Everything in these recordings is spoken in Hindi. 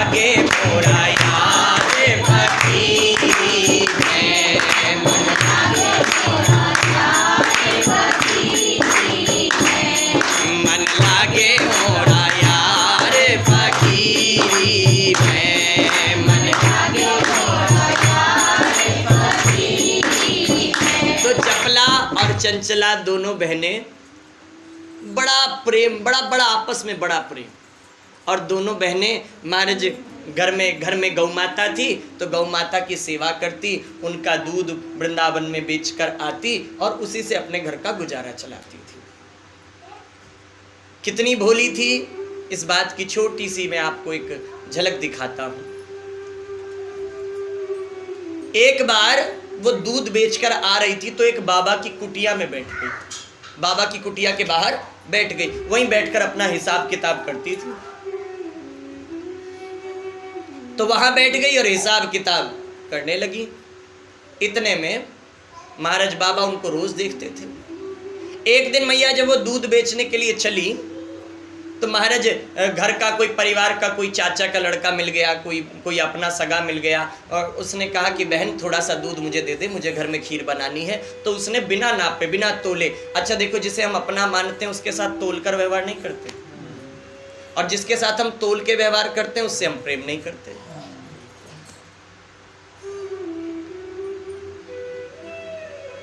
लागे मोरा यार फकीरी में, मन लागे मोरा यार फकीरी में, मन लागे मोरा यार फकीरी में, मन लागे मोरा यार फकीरी में। तो चपला और चंचला दोनों बहनें बड़ा प्रेम, बड़ा बड़ा आपस में बड़ा प्रेम। और दोनों बहनें महाराज घर में गौ माता थी तो गौ माता की सेवा करती, उनका दूध वृंदावन में बेचकर आती और उसी से अपने घर का गुजारा चलाती थी। कितनी भोली थी, इस बात की छोटी सी मैं आपको एक झलक दिखाता हूं। एक बार वो दूध बेचकर आ रही थी तो एक बाबा की कुटिया में बैठ गई, बाबा की कुटिया के बाहर बैठ गई, वहीं बैठकर अपना हिसाब किताब करती थी। तो वहां बैठ गई और हिसाब किताब करने लगी। इतने में महाराज बाबा उनको रोज देखते थे। एक दिन मैया जब वो दूध बेचने के लिए चली तो महाराज घर का कोई परिवार का कोई चाचा का लड़का मिल गया, कोई अपना सगा मिल गया और उसने कहा कि बहन थोड़ा सा दूध मुझे दे दे, मुझे घर में खीर बनानी है। तो उसने बिना नापे बिना तोले, अच्छा देखो जिसे हम अपना मानते हैं उसके साथ तोल कर व्यवहार नहीं करते, और जिसके साथ हम तोल के व्यवहार करते हैं उससे हम प्रेम नहीं करते।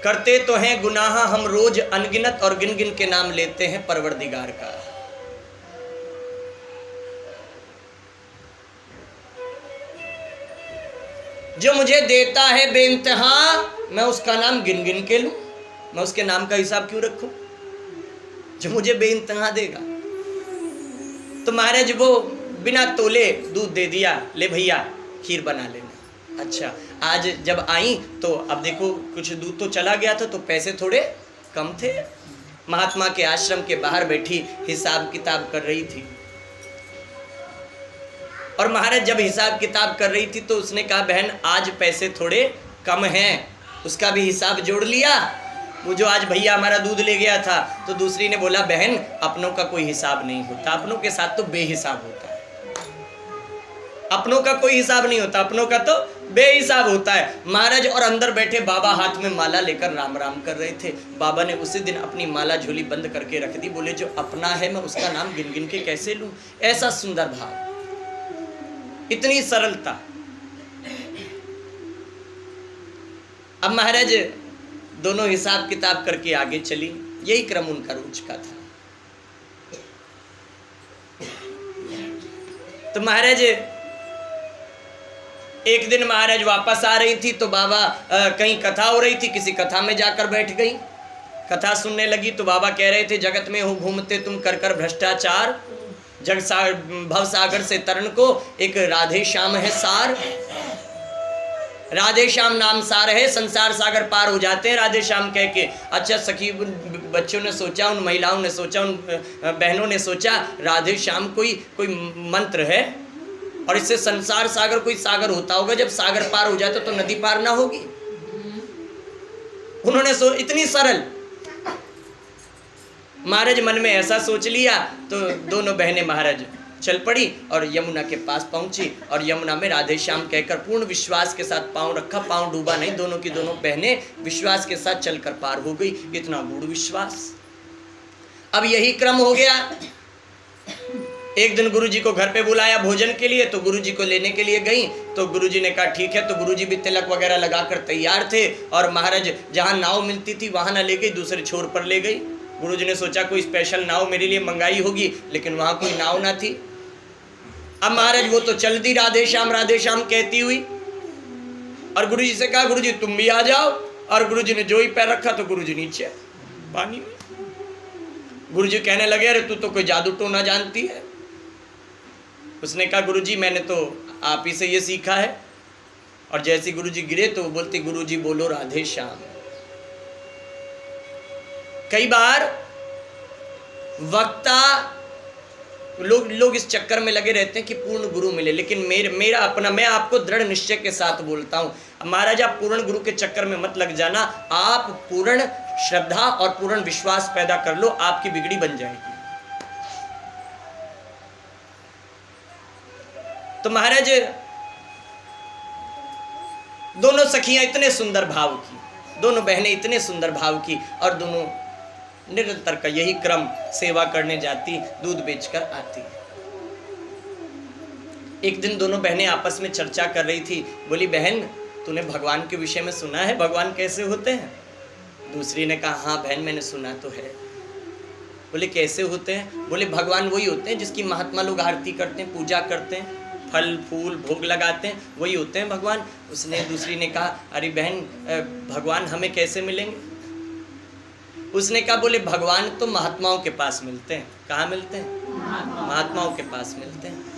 करते तो हैं गुनाह हम रोज अनगिनत और गिन गिन के नाम लेते हैं परवरदिगार का। जो मुझे देता है बेइंतहा मैं उसका नाम गिन गिन के लूं, मैं उसके नाम का हिसाब क्यों रखूं जो मुझे बेइंतहा देगा। तो महाराज वो बिना तोले दूध दे दिया, ले भैया खीर बना लेना। अच्छा आज जब आई तो अब देखो कुछ दूध तो चला गया था तो पैसे थोड़े कम थे। महात्मा के आश्रम के बाहर बैठी हिसाब किताब कर रही थी और महाराज जब हिसाब किताब कर रही थी तो उसने कहा बहन आज पैसे थोड़े कम हैं, उसका भी हिसाब जोड़ लिया, वो जो आज भैया हमारा दूध ले गया था। तो दूसरी ने बोला बहन अपनों का कोई हिसाब नहीं होता, अपनों के साथ तो बेहिसाब होता है, अपनों का कोई हिसाब नहीं होता, अपनों का तो बेहिसाब होता है। महाराज और अंदर बैठे बाबा हाथ में माला लेकर राम राम कर रहे थे। बाबा ने उसी दिन अपनी माला झोली बंद करके रख दी, बोले जो अपना है मैं उसका नाम गिन गिन के कैसे लूं। ऐसा सुंदर भाव, इतनी सरलता। अब महाराज दोनों हिसाब किताब करके आगे चली, यही क्रम उनका रोज का था। तो महाराज एक दिन महाराज वापस आ रही थी तो बाबा कहीं कथा हो रही थी, किसी कथा में जाकर बैठ गई, कथा सुनने लगी। तो बाबा कह रहे थे जगत में हो घूमते तुम कर कर भ्रष्टाचार, भव सागर से तरन को एक राधे श्याम है सार, राधे श्याम नाम सार है, संसार सागर पार हो जाते हैं राधे श्याम कह के। अच्छा सखी बच्चों ने सोचा, उन महिलाओं ने सोचा, उन बहनों ने सोचा राधे श्याम कोई मंत्र है और इससे संसार सागर कोई सागर होता होगा, जब सागर पार हो जाता तो नदी पार ना होगी। उन्होंने इतनी सरल, महाराज मन में ऐसा सोच लिया। तो दोनों बहनें महाराज चल पड़ी और यमुना के पास पहुंची और यमुना में राधे श्याम कहकर पूर्ण विश्वास के साथ पांव रखा, पांव डूबा नहीं, दोनों की दोनों बहनें विश्वास के साथ चलकर पार हो गई। इतना गूढ़ विश्वास। अब यही क्रम हो गया। एक दिन गुरुजी को घर पे बुलाया भोजन के लिए, तो गुरुजी को लेने के लिए गई तो गुरुजी ने कहा ठीक है। तो गुरुजी भी तिलक वगैरह लगाकर तैयार थे और महाराज जहाँ नाव मिलती थी वहाँ ना ले गई, दूसरे छोर पर ले गई। गुरुजी ने सोचा कोई स्पेशल नाव मेरे लिए मंगाई होगी, लेकिन वहाँ कोई नाव ना थी। अब महाराज वो तो चल दी राधे श्याम कहती हुई और गुरुजी से कहा गुरुजी तुम भी आ जाओ। और गुरुजी ने जो ही पैर रखा तो गुरुजी नीचे पानी में। गुरुजी कहने लगे अरे तू तो कोई जादू टोना जानती है। उसने कहा गुरुजी मैंने तो आप ही से ये सीखा है। और जैसे गुरुजी गिरे तो वो बोलती गुरुजी बोलो राधे श्याम। कई बार वक्ता लोग इस चक्कर में लगे रहते हैं कि पूर्ण गुरु मिले, लेकिन मेरा अपना, मैं आपको दृढ़ निश्चय के साथ बोलता हूं महाराज आप पूर्ण गुरु के चक्कर में मत लग जाना। आप पूर्ण श्रद्धा और पूर्ण विश्वास पैदा कर लो, आपकी बिगड़ी बन जाएगी। तो महाराज दोनों सखियां इतने सुंदर भाव की, दोनों बहनें इतने सुंदर भाव की, और दोनों निरंतर का यही क्रम, सेवा करने जाती, दूध बेचकर आती। एक दिन दोनों बहनें आपस में चर्चा कर रही थी। बोली, बहन तूने भगवान के विषय में सुना है, भगवान कैसे होते हैं? दूसरी ने कहा, हाँ बहन मैंने सुना तो है। बोले, कैसे होते हैं? बोले, भगवान वही होते हैं जिसकी महात्मा लोग आरती करते हैं, पूजा करते हैं, फल फूल भोग लगाते हैं, वही होते हैं भगवान। उसने दूसरी ने कहा, अरे बहन भगवान हमें कैसे मिलेंगे? उसने कहा, बोले भगवान तो महात्माओं के पास मिलते हैं। कहाँ मिलते हैं? महात्माओं के पास मिलते हैं।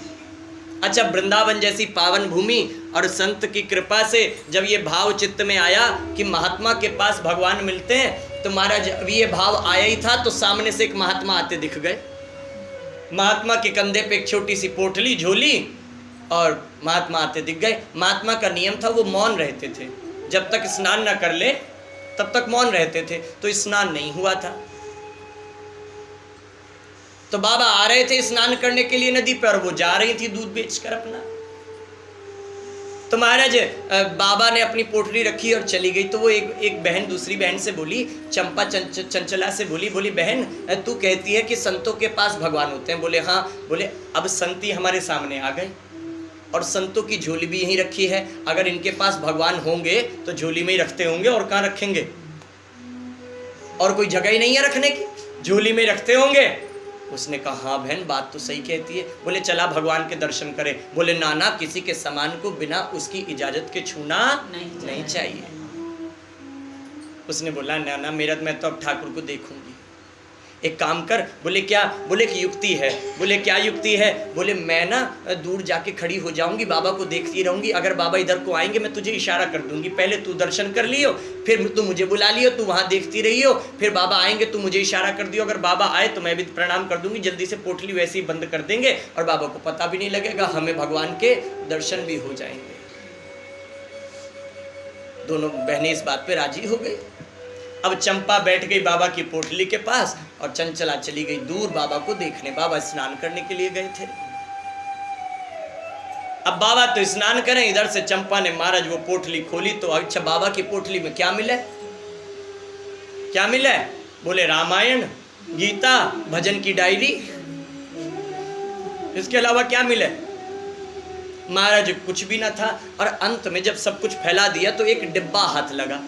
अच्छा, वृंदावन जैसी पावन भूमि और संत की कृपा से जब ये भाव चित्त में आया कि महात्मा के पास भगवान मिलते हैं, तो महाराज अभी ये भाव आया ही था तो सामने से एक महात्मा आते दिख गए। महात्मा के कंधे पे एक छोटी सी पोटली झोली, और महात्मा आते दिख गए। महात्मा का नियम था वो मौन रहते थे, जब तक स्नान न कर ले तब तक मौन रहते थे। तो स्नान नहीं हुआ था, तो बाबा आ रहे थे स्नान करने के लिए नदी पर, वो जा रही थी दूध बेचकर अपना। तो महाराज बाबा ने अपनी पोटली रखी और चली गई। तो वो एक बहन दूसरी बहन से बोली, चंपा चंचला से बोली, बहन तू कहती है कि संतों के पास भगवान होते हैं? बोले हाँ। बोले, अब संत ही हमारे सामने आ गए और संतों की झोली भी यहीं रखी है। अगर इनके पास भगवान होंगे तो झोली में ही रखते होंगे, और कहाँ रखेंगे? और कोई जगह ही नहीं है रखने की, झोली में रखते होंगे। उसने कहा, हाँ बहन बात तो सही कहती है। बोले, चला भगवान के दर्शन करें। बोले, नाना किसी के सामान को बिना उसकी इजाजत के छूना नहीं चाहिए। उसने बोला, नाना मैं तो अब ठाकुर को देखूंगी, एक काम कर। बोले, क्या? बोले कि युक्ति है। बोले, क्या युक्ति है? बोले, मैं ना दूर जाके खड़ी हो जाऊंगी, बाबा को देखती रहूंगी। अगर बाबा इधर को आएंगे मैं तुझे इशारा कर दूंगी, पहले तू दर्शन कर लियो, फिर तू मुझे बुला लियो, तू वहां देखती रहियो, फिर बाबा आएंगे तू मुझे इशारा कर दियो। अगर बाबा आए तो मैं भी प्रणाम कर दूंगी, जल्दी से पोटली वैसे ही बंद कर देंगे और बाबा को पता भी नहीं लगेगा, हमें भगवान के दर्शन भी हो जाएंगे। दोनों बहनें इस बात पे राजी हो गई। अब चंपा बैठ गई बाबा की पोटली के पास और चंचला चली गई दूर बाबा को देखने। बाबा स्नान करने के लिए गए थे। अब बाबा तो स्नान करें, इधर से चंपा ने महाराज वो पोटली खोली। तो अच्छा, बाबा की पोटली में क्या मिला? क्या मिला? बोले, रामायण, गीता, भजन की डायरी, इसके अलावा क्या मिला? महाराज कुछ भी ना था। और अंत में जब सब कुछ फैला दिया तो एक डिब्बा हाथ लगा।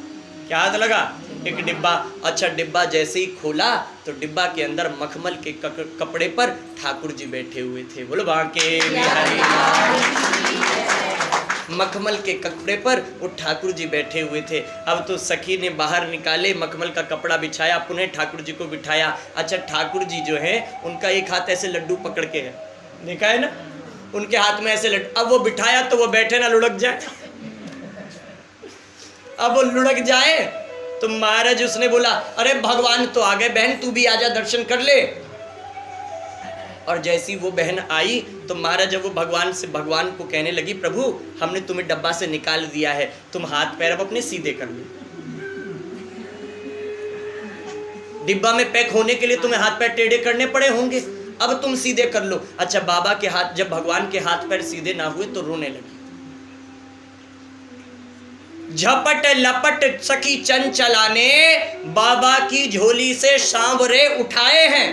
क्या हाथ लगा? एक डिब्बा। अच्छा, डिब्बा जैसे ही खोला तो डिब्बा के अंदर मखमल के कपड़े पर ठाकुर जी बैठे हुए थे। बोलो, बांके बिहारी मखमल के कपड़े पर वो ठाकुर जी बैठे हुए थे। अब तो सखी ने बाहर निकाले, मखमल का कपड़ा बिछाया, पुनः ठाकुर जी को बिठाया। अच्छा, ठाकुर जी जो है उनका एक हाथ ऐसे लड्डू पकड़ के है, देखा है ना, उनके हाथ में ऐसे लड्डू। अब वो बिठाया तो वो बैठे ना लुढ़क जाए। अब वो लुढ़क जाए तो महाराज उसने बोला, अरे भगवान तो आ गए, बहन तू भी आजा, दर्शन कर ले। और जैसी वो बहन आई तो महाराज जब वो भगवान को कहने लगी, प्रभु हमने तुम्हें डब्बा से निकाल दिया है, तुम हाथ पैर अब अपने सीधे कर लो। डिब्बा में पैक होने के लिए तुम्हें हाथ पैर टेढ़े करने पड़े होंगे, अब तुम सीधे कर लो। अच्छा, बाबा के हाथ, जब भगवान के हाथ पैर सीधे ना हुए तो रोने लगी। झपट लपट सखी चंचला ने बाबा की झोली से सांवरे उठाए हैं।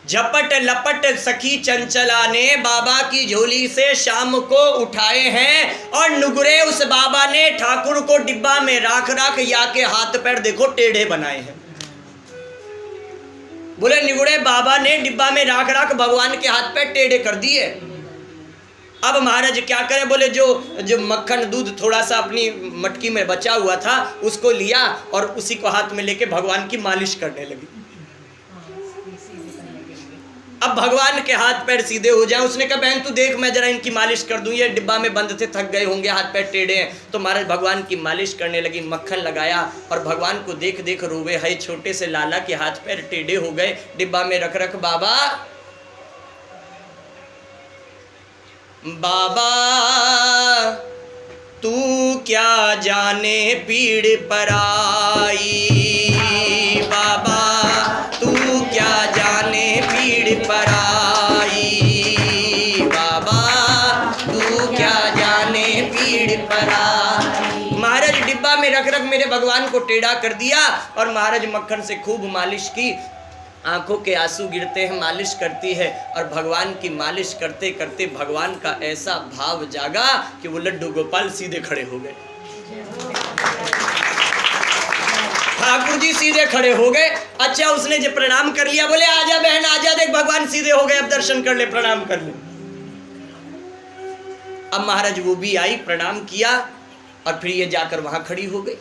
झपट लपट सखी चंचला ने बाबा की झोली से शाम को उठाए हैं, और नुगरे उस बाबा ने ठाकुर को डिब्बा में राख या के हाथ पैर देखो टेढ़े बनाए हैं। बोले, निगुड़े बाबा ने डिब्बा में राख भगवान के हाथ पैर टेढ़े कर दिए। अब महाराज क्या करें? बोले, जो मक्खन दूध थोड़ा सा अपनी मटकी में बचा हुआ था उसको लिया और उसी को हाथ में लेके भगवान की मालिश करने लगी। अब भगवान के हाथ पैर सीधे हो जाए। उसने कहा, बहन तू देख, मैं जरा इनकी मालिश कर दूं, ये डिब्बा में बंद थे, थक गए होंगे, हाथ पैर टेढ़े हैं। तो महाराज भगवान की मालिश करने लगी, मक्खन लगाया, और भगवान को देख देख रोवे है छोटे से लाला के हाथ पैर टेढ़े हो गए। डिब्बा में रख बाबा, बाबा तू क्या जाने पीड़ पराई, बाबा तू क्या जाने पीड़ पराई। भगवान को टेढ़ा कर दिया और महाराज मक्खन से खूब मालिश की। आंखों के आंसू गिरते हैं, मालिश करती है और भगवान की मालिश करते करते भगवान का ऐसा भाव जागा कि वो लड्डू गोपाल सीधे खड़े हो गए। ठाकुर जी सीधे खड़े हो गए। अच्छा, उसने जब प्रणाम कर लिया, बोले आजा बहन आजा, देख भगवान सीधे हो गए, अब दर्शन कर ले, प्रणाम कर ले। अब महाराज वो भी आई, प्रणाम किया और फिर ये जाकर वहां खड़ी हो गई।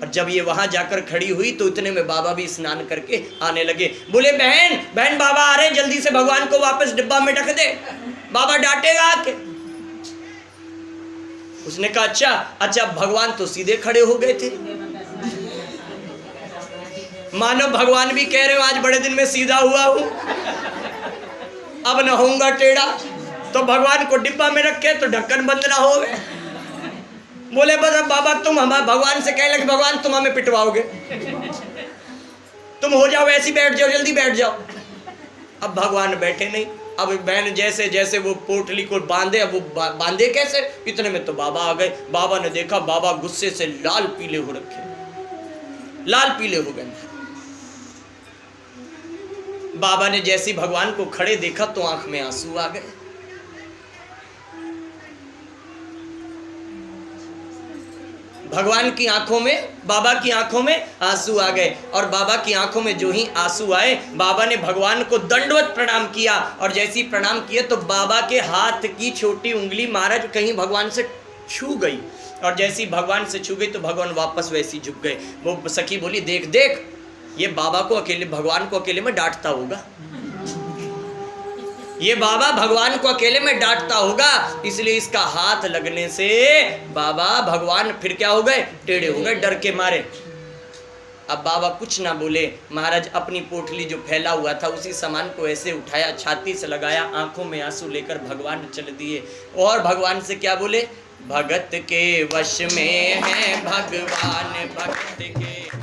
और जब ये वहां जाकर खड़ी हुई तो इतने में बाबा भी स्नान करके आने लगे। बोले बहन बहन बाबा आ रहे, जल्दी से भगवान को वापस डिब्बा में रख दे, बाबा डांटेगा आके। उसने कहा अच्छा अच्छा, भगवान तो सीधे खड़े हो गए थे। मानो भगवान भी कह रहे हो आज बड़े दिन में सीधा हुआ हूं, अब न होऊंगा टेढ़ा। तो भगवान को डिब्बा में रखे तो ढक्कन बंद ना हो। बोले बस अब बाबा तुम हम भगवान से कह लगे भगवान तुम हमें पिटवाओगे, तुम हो जाओ ऐसी, बैठ जाओ जल्दी बैठ जाओ। अब भगवान बैठे नहीं। अब बहन जैसे जैसे वो पोटली को बांधे, अब वो बांधे कैसे, इतने में तो बाबा आ गए। बाबा ने देखा बाबा गुस्से से लाल पीले हो रखे, लाल पीले हो गए। बाबा ने जैसे भगवान को खड़े देखा तो आंख में आंसू आ गए। भगवान की आंखों में, बाबा की आंखों में आंसू आ गए। और बाबा की आंखों में जो ही आंसू आए, बाबा ने भगवान को दंडवत प्रणाम किया। और जैसे ही प्रणाम किए तो बाबा के हाथ की छोटी उंगली महाराज कहीं भगवान से छू गई। और जैसी भगवान से छू गई तो भगवान वापस वैसी झुक गए। वो सखी बोली देख देख, ये बाबा को अकेले, भगवान को अकेले में डांटता होगा, ये बाबा भगवान को अकेले में डांटता होगा, इसलिए इसका हाथ लगने से बाबा भगवान फिर क्या हो गए, टेढ़े हो गए डर के मारे। अब बाबा कुछ ना बोले। महाराज अपनी पोटली जो फैला हुआ था उसी सामान को ऐसे उठाया, छाती से लगाया, आंखों में आंसू लेकर भगवान चल दिए। और भगवान से क्या बोले, भगत के वश में है भगवान, भक्त के